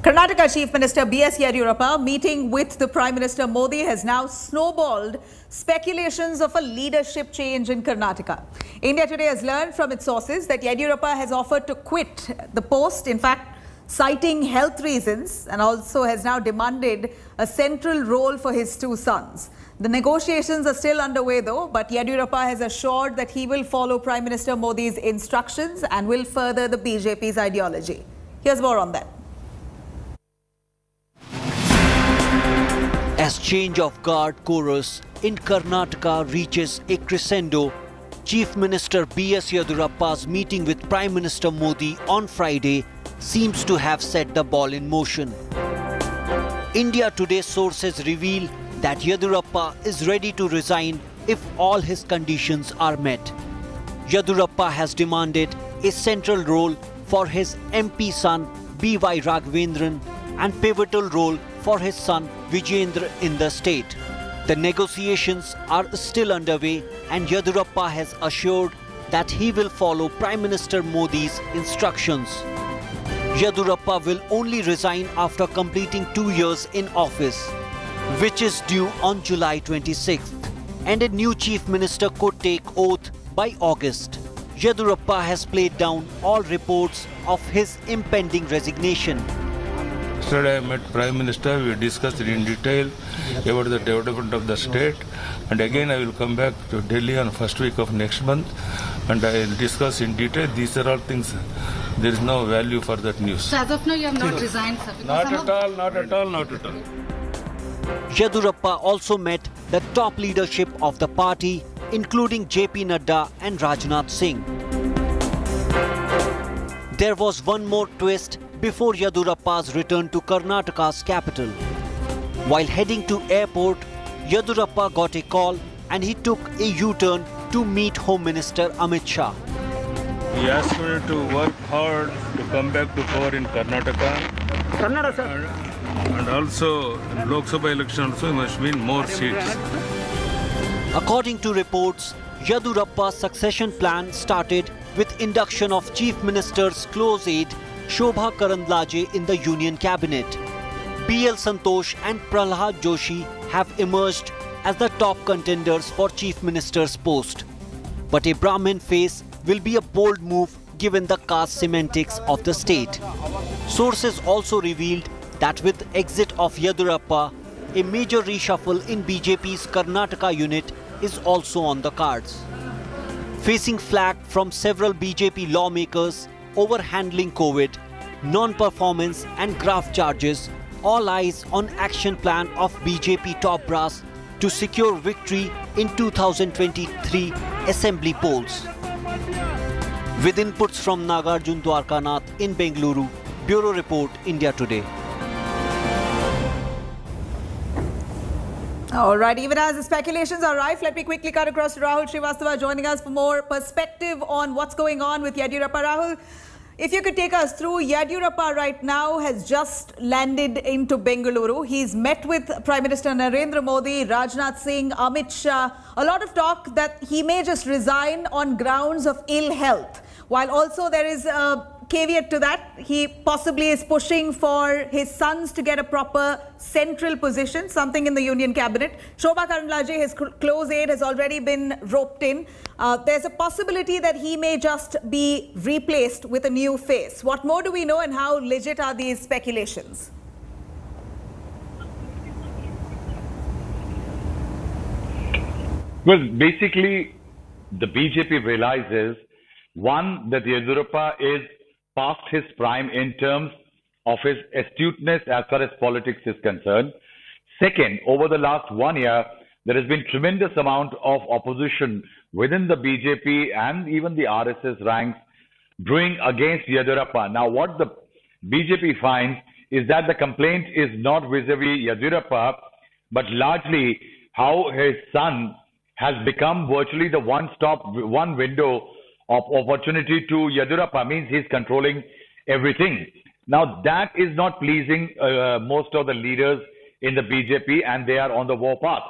Karnataka Chief Minister B.S. Yediyurappa meeting with the Prime Minister Modi has now snowballed speculations of a leadership change in Karnataka. India Today has learned from its sources that Yediyurappa has offered to quit the post, in fact, citing health reasons, and also has now demanded a central role for his two sons. The negotiations are still underway though, but Yediyurappa has assured that he will follow Prime Minister Modi's instructions and will further the BJP's ideology. Here's more on that. As change of guard chorus in Karnataka reaches a crescendo, Chief Minister B.S. Yediyurappa's meeting with Prime Minister Modi on Friday seems to have set the ball in motion. India Today sources reveal that Yediyurappa is ready to resign if all his conditions are met. Yediyurappa has demanded a central role for his MP son B.Y. Raghavendran and pivotal role for his son Vijayendra in the state. The negotiations are still underway and Yediyurappa has assured that he will follow Prime Minister Modi's instructions. Yediyurappa will only resign after completing 2 years in office, which is due on July 26th, and a new Chief Minister could take oath by August. Yediyurappa has played down all reports of his impending resignation. Yesterday I met Prime Minister, we discussed in detail about the development of the state, and again I will come back to Delhi on first week of next month and I will discuss in detail. These are all things, there is no value for that news. So as of now you have not resigned, sir? Not at all, not at all, not at all. Yediyurappa also met the top leadership of the party, including JP Nadda and Rajnath Singh. There was one more twist before Yediyurappa's return to Karnataka's capital. While heading to airport, Yediyurappa got a call and he took a U-turn to meet Home Minister Amit Shah. He asked me to work hard to come back to power in Karnataka. And also in Lok Sabha election also must win more seats. According to reports, Yediyurappa's succession plan started with induction of Chief Minister's close aide Shobha Karandlaje in the Union Cabinet. B.L. Santosh and Prahlad Joshi have emerged as the top contenders for Chief Minister's post. But a Brahmin face will be a bold move given the caste semantics of the state. Sources also revealed that with exit of Yediyurappa, a major reshuffle in BJP's Karnataka unit is also on the cards. Facing flack from several BJP lawmakers over handling COVID, non-performance and graft charges, all eyes on action plan of BJP top brass to secure victory in 2023 assembly polls. With inputs from Nagarjun Dwarkanath in Bengaluru, Bureau Report, India Today. All right, even as the speculations are rife, let me quickly cut across to Rahul Srivastava joining us for more perspective on what's going on with Yediyurappa. Rahul, if you could take us through, Yediyurappa right now has just landed into Bengaluru. He's met with Prime Minister Narendra Modi, Rajnath Singh, Amit Shah. A lot of talk that he may just resign on grounds of ill health. While also there is a caveat to that, he possibly is pushing for his sons to get a proper central position, something in the Union Cabinet. Shobha Karandlaje, his close aide, has already been roped in. There's a possibility that he may just be replaced with a new face. What more do we know and how legit are these speculations? Well, basically, the BJP realizes, one, that Yediyurappa is past his prime in terms of his astuteness as far as politics is concerned. Second, over the last 1 year, there has been tremendous amount of opposition within the BJP and even the RSS ranks brewing against Yediyurappa. Now, what the BJP finds is that the complaint is not vis-a-vis Yediyurappa, but largely how his son has become virtually the one window of opportunity to Yediyurappa, means he's controlling everything. Now, that is not pleasing most of the leaders in the BJP, and they are on the war path.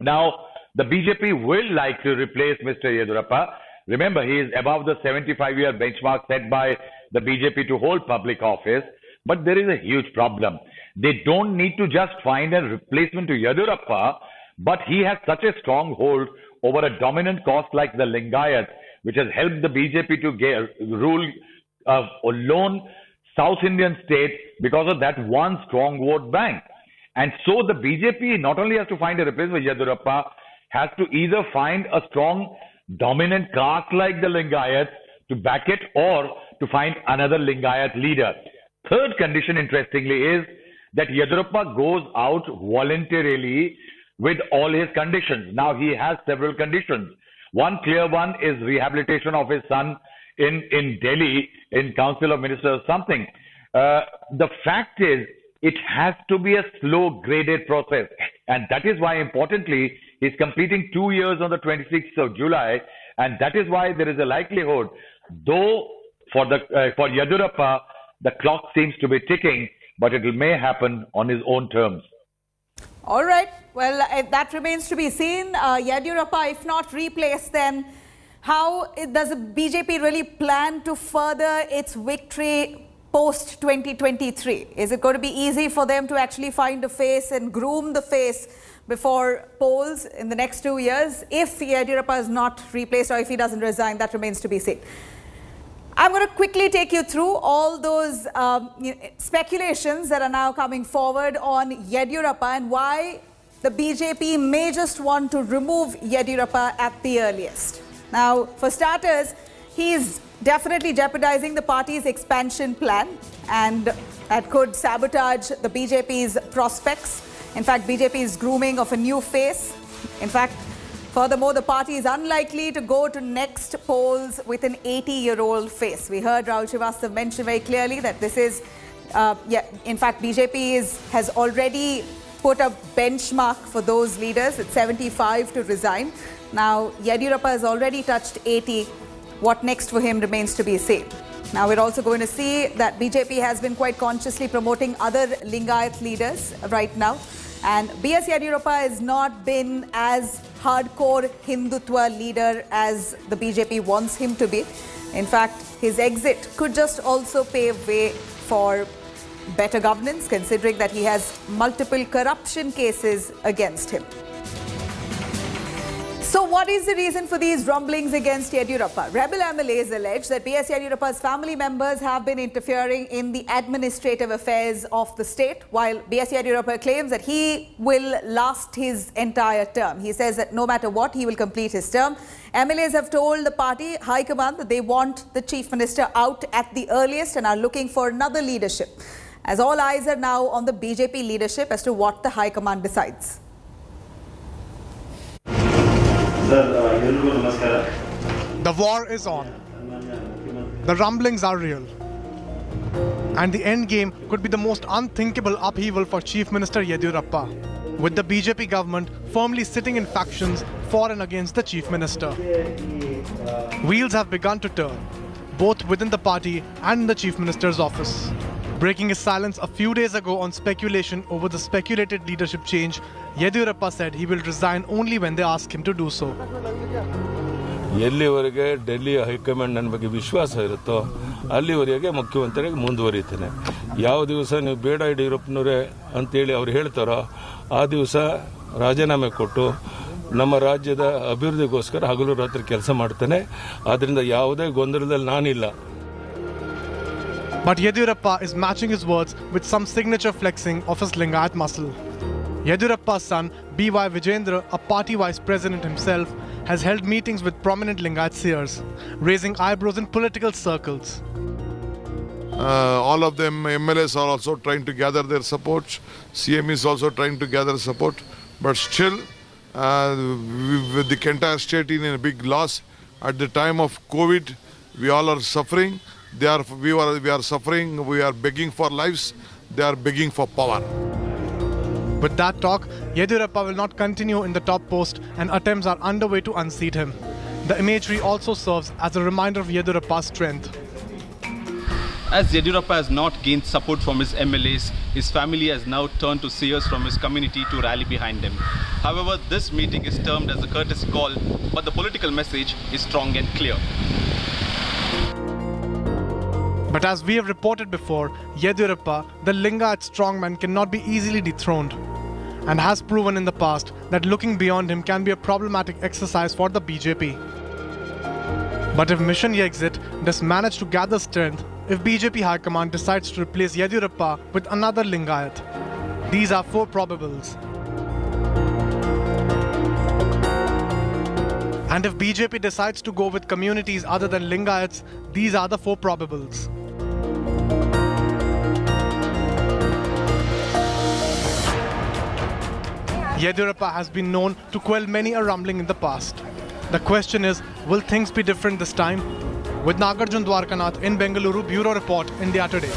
Now, the BJP will like to replace Mr. Yediyurappa. Remember, he is above the 75-year benchmark set by the BJP to hold public office. But there is a huge problem. They don't need to just find a replacement to Yadurappa, but he has such a strong hold over a dominant caste like the Lingayat, which has helped the BJP to rule a lone South Indian state because of that one strong vote bank. And so the BJP not only has to find a replacement for Yadurappa, has to either find a strong dominant caste like the Lingayat to back it, or to find another Lingayat leader. Third condition, interestingly, is that Yadurappa goes out voluntarily with all his conditions. Now, he has several conditions. One clear one is rehabilitation of his son in Delhi, in Council of Ministers or something. The fact is, it has to be a slow graded process. And that is why, importantly, he's completing 2 years on the 26th of July. And that is why there is a likelihood, though for Yadurappa, the clock seems to be ticking, but it may happen on his own terms. All right. Well, that remains to be seen. Yadurappa, if not replaced, then how does the BJP really plan to further its victory post 2023? Is it going to be easy for them to actually find a face and groom the face before polls in the next 2 years? If Yadurappa is not replaced, or if he doesn't resign, that remains to be seen. I'm going to quickly take you through all those speculations that are now coming forward on Yadurappa and why the BJP may just want to remove Yadurappa at the earliest. Now, for starters, he's definitely jeopardizing the party's expansion plan, and that could sabotage the BJP's prospects. In fact, BJP is grooming of a new face. In fact, furthermore, the party is unlikely to go to next polls with an 80-year-old face. We heard Rahul Srivastava mention very clearly that this is, in fact, BJP has already put a benchmark for those leaders at 75 to resign. Now, Yadurappa has already touched 80. What next for him remains to be seen. Now, we're also going to see that BJP has been quite consciously promoting other Lingayat leaders right now. And B.S. Yadurappa has not been as hardcore Hindutva leader as the BJP wants him to be. In fact, his exit could just also pave way for better governance, considering that he has multiple corruption cases against him. So what is the reason for these rumblings against Yadurappa? Rebel MLAs allege that B.S. Yadurappa's family members have been interfering in the administrative affairs of the state, while B.S. Yadurappa claims that he will last his entire term. He says that no matter what, he will complete his term. MLAs have told the party high command that they want the chief minister out at the earliest and are looking for another leadership, as all eyes are now on the BJP leadership as to what the high command decides. The war is on. The rumblings are real. And the end game could be the most unthinkable upheaval for Chief Minister Yadurappa, with the BJP government firmly sitting in factions for and against the Chief Minister. Wheels have begun to turn, both within the party and in the Chief Minister's office. Breaking his silence a few days ago on speculation over the speculated leadership change, Yadurappa said he will resign only when they ask him to do so. ಎಲ್ಲಿವರೆಗೆ Delhi high command ನನ್ನ ಬಗ್ಗೆ ವಿಶ್ವಾಸ ಇರುತ್ತೋ ಅಲ್ಲಿವರೆಗೆ ಮುಖ್ಯಮಂತ್ರಿಯಾಗಿ ಮುಂದುವರಿತೇನೆ. ಯಾವ ದಿವಸ ನೀವು ಬೇಡ ಯಡಿಯೂರಪ್ಪನವರೇ ಅಂತೇಳಿ ಅವ್ರು ಹೇಳ್ತಾರೋ ಆ ದಿವಸ ರಾಜೀನಾಮೆ ಕೊಟ್ಟು ನಮ್ಮ ರಾಜ್ಯದ ಅಭಿವೃದ್ಧಿಗೋಸ್ಕರ ಹಗಲು ರಾತ್ರಿ ಕೆಲಸ ಮಾಡ್ತೇನೆ. ಆದ್ದರಿಂದ ಯಾವುದೇ ಗೊಂದಲದಲ್ಲಿ ನಾನಿಲ್ಲ. But Yadurappa is matching his words with some signature flexing of his Lingayat muscle. Yadurappa's son, B.Y. Vijendra, a party vice president himself, has held meetings with prominent Lingayat seers, raising eyebrows in political circles. All of them, MLAs, are also trying to gather their support. CM is also trying to gather support. But still, with the entire state in a big loss, at the time of COVID, we all are suffering. We are suffering. We are begging for lives. They are begging for power. With that talk, Yadurappa will not continue in the top post, and attempts are underway to unseat him. The imagery also serves as a reminder of Yadurappa's strength. As Yadurappa has not gained support from his MLAs, his family has now turned to seers from his community to rally behind him. However, this meeting is termed as a courtesy call, but the political message is strong and clear. But as we have reported before, Yediyurappa, the Lingayat strongman, cannot be easily dethroned and has proven in the past that looking beyond him can be a problematic exercise for the BJP. But if Mission Exit does manage to gather strength, if BJP High Command decides to replace Yediyurappa with another Lingayat, these are 4 probables. And if BJP decides to go with communities other than Lingayats, these are the 4 probables. Yediyurappa has been known to quell many a rumbling in the past. The question is, will things be different this time? With Nagarjun Dwarkanath in Bengaluru, Bureau Report, India Today.